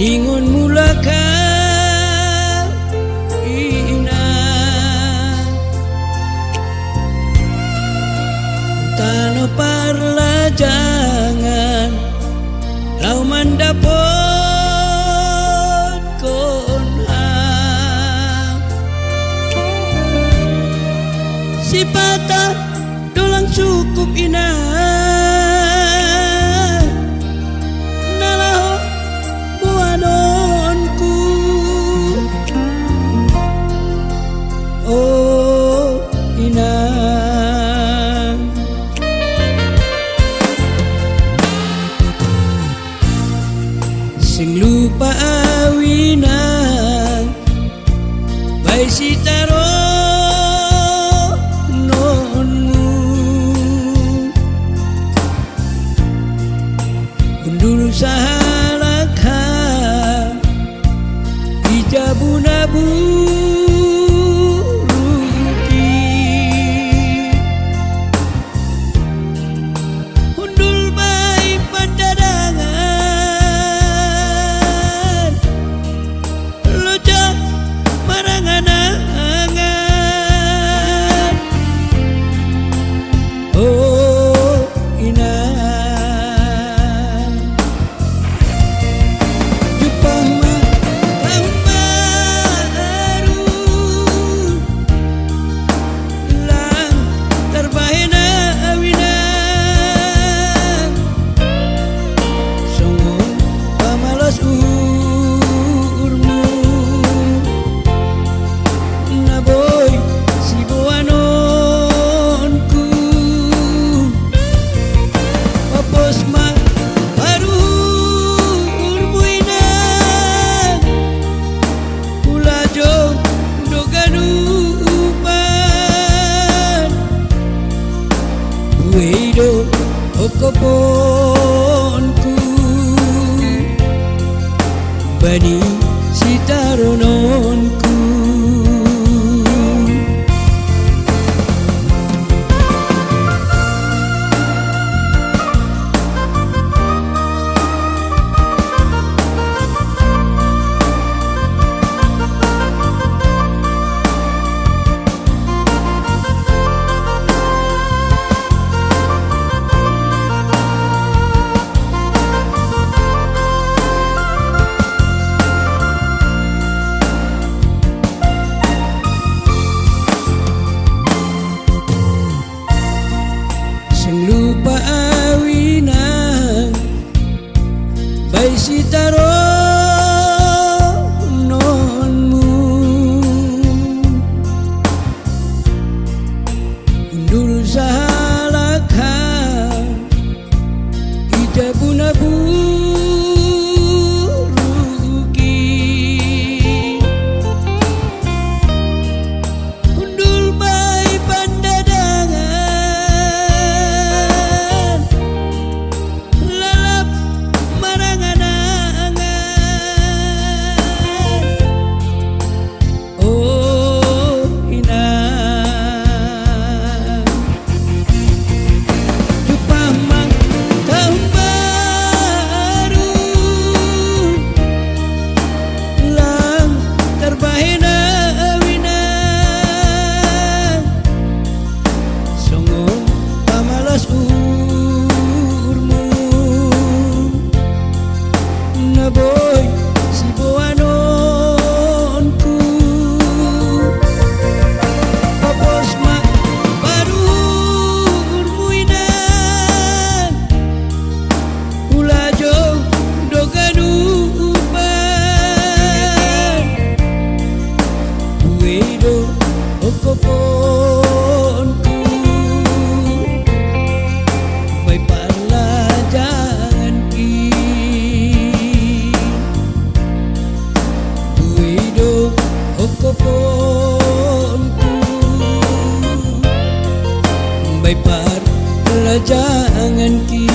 ningon mula ka ina tano parla jangan lau mandapot kon si patah dolang cukup ina nalaho buanonku oh ina sing lupa awinang bay si taro undul sahalakha ijabunabu ruki undul baik pandadangan loja maranganangan oh ina Wedo okoponku bani sitarononku lupa awinang bay si taro nonmu undul sahalakha ijabunabu ruki undul bay pandadangan lalap maranganangan oh ina Jupamang tahun baru lang terbahena awinang songong pamalas urmu naboy si boanonku papos ma baru urmuinan ulajo doganupan wedo okoponku bay parla jangan ki wedo okoponku bay parla jangan ki